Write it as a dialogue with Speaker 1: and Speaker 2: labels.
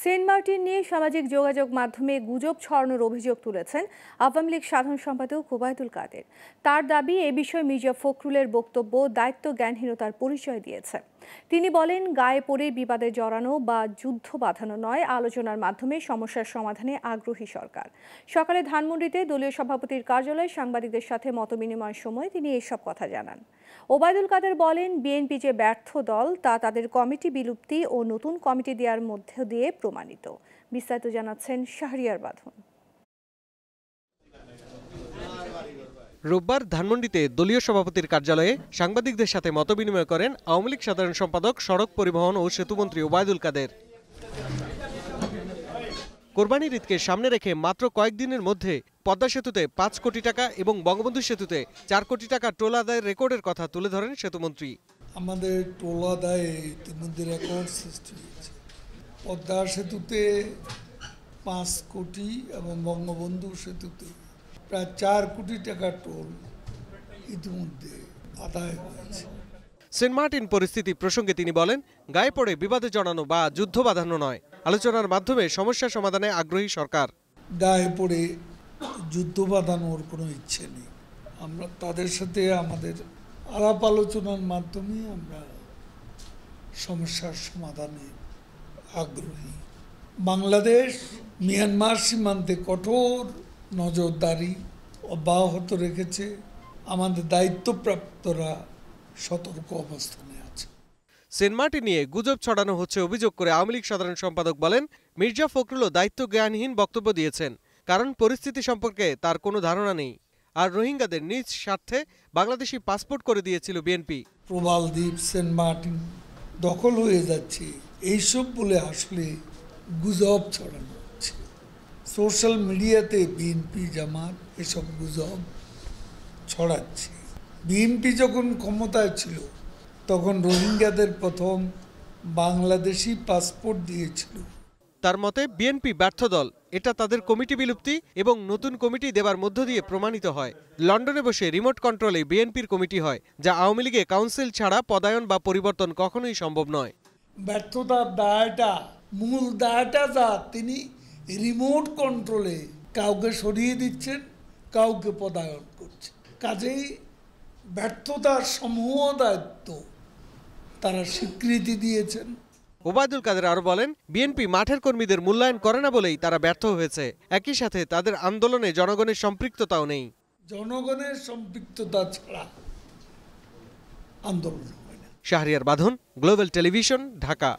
Speaker 1: Saint Martin নিয়ে সামাজিক যোগাযোগ মাধ্যমে গুজব ছড়ানোর অভিযোগ তুলেছেন আওয়ামী লীগ সাধারণ সম্পাদক ওবায়দুল কাদের। তার দাবি, এ বিষয়ে মির্জা ফখরুলের বক্তব্য দায়িত্ব জ্ঞানহীনতার পরিচয় দিয়েছে। তিনি বলেন, গায়ে পড়ে বিবাদে জড়ানো বা যুদ্ধ বাঁধানো নয়, আলোচনার মাধ্যমে সমস্যার সমাধানে আগ্রহী সরকার। সকালে ধানমন্ডিতে দলীয় সভাপতির কার্যালয়ে সাংবাদিকদের সাথে মতবিনিময়ের সময় তিনি এসব কথা জানান। ওবায়দুল কাদের বলেন, বিএনপি যে ব্যর্থ দল তা তাদের কমিটি বিলুপ্তি ও নতুন কমিটি দেওয়ার মধ্য দিয়ে প্রমাণিত। বিস্তারিত জানাচ্ছেন শাহরিয়ার বাঁধন।
Speaker 2: রোববার ধানমন্ডিতে দলীয় সভাপতির কার্যালয়ে সাংবাদিকদের সাথে মতবিনিময় করেন আওয়ামী লীগ সাধারণ সম্পাদক, সড়ক পরিবহন ও সেতুমন্ত্রী ওবায়দুল কাদের। কোরবানির ঈদকে সামনে রেখে মাত্র কয়েকদিনের মধ্যে পদ্মা সেতুতে 5 কোটি টাকা এবং বঙ্গবন্ধু সেতুতে 4 কোটি টাকা টোল আদায়ের রেকর্ডের কথা তুলে ধরেন সেতুমন্ত্রী।
Speaker 3: আমাদের টোল আদায়ে ইতিমধ্যে রেকর্ড সৃষ্টি হয়েছে। পদ্মা সেতুতে 5 কোটি এবং বঙ্গবন্ধু সেতুতে প্রায় 4 কোটি টাকা টোল ইতিমধ্যে আদায় হয়েছে।
Speaker 2: সেন্ট মার্টিন পরিস্থিতি প্রসঙ্গে তিনি বলেন, গায়ে পড়ে বিবাদে জড়ানো বা যুদ্ধ বাঁধানো নয়, আলোচনার মাধ্যমে সমস্যা সমাধানে আগ্রহী সরকার।
Speaker 3: গায়ে পড়ে যুদ্ধ বাঁধানোর কোনো ইচ্ছে নেই। আমরা তাদের সাথে আমাদের আলাপ আলোচনার মাধ্যমে আমরা সমস্যার সমাধানে আগ্রহী। বাংলাদেশ মিয়ানমার সীমান্তে কঠোর নজরদারি অব্যাহত রেখেছে। আমাদের দায়িত্বপ্রাপ্তরা সতর্ক অবস্থানে আছে।
Speaker 2: সেন্ট মার্টিন নিয়ে গুজব ছড়ানো হচ্ছে অভিযোগ করে আওয়ামী লীগ সাধারণ সম্পাদক বলেন, মির্জা ফখরুলও দায়িত্ব জ্ঞানহীন বক্তব্য দিয়েছেন, কারণ পরিস্থিতি সম্পর্কে তার কোনো ধারণা নেই। আর রোহিঙ্গাদের নিজ স্বার্থে বাংলাদেশি পাসপোর্ট করে দিয়েছিল বিএনপি।
Speaker 3: প্রবাল দ্বীপ, সেন্ট মার্টিন দখল হয়ে যাচ্ছে, এইসব বলে আসলে গুজব ছড়ানো হচ্ছে। সোশ্যাল মিডিয়াতে বিএনপি জামাত এসব গুজব ছড়াচ্ছে। বিএনপি যখন ক্ষমতায় ছিল তখন রোহিঙ্গাদের প্রথম বাংলাদেশি পাসপোর্ট দিয়েছিল।
Speaker 2: তার মতে বিএনপি ব্যর্থ দল, এটা তাদের কমিটি বিলুপ্তি এবং নতুন কমিটি দেবার মধ্য দিয়ে প্রমাণিত হয়। লন্ডনে বসে রিমোট কন্ট্রোলে বিএনপির কমিটি হয়, যা আওয়ামী লীগে কাউন্সিল ছাড়া পদায়ন বা পরিবর্তন কখনোই সম্ভব নয়।
Speaker 3: ব্যর্থতার দায়টা, মূল দায়টা যা তিনি রিমোট কন্ট্রোলে কাউকে সরিয়ে দিচ্ছেন, কাউকে পদায়ন করছেন। কাজেই ব্যর্থতার সমূহ দায়িত্ব তারা স্বীকৃতি দিয়েছেন।
Speaker 2: ওবায়দুল কাদের আরো বলেন, বিএনপি মাঠের কর্মীদের মূল্যায়ন করে না বলেই তারা ব্যর্থ হয়েছে। একই সাথে তাদের আন্দোলনে জনগণের সম্পৃক্ততাও নেই।
Speaker 3: জনগণের সম্পৃক্ততা ছাড়া আন্দোলন হয় না।
Speaker 2: শাহরিয়ার বাঁধন, গ্লোবাল টেলিভিশন, ঢাকা।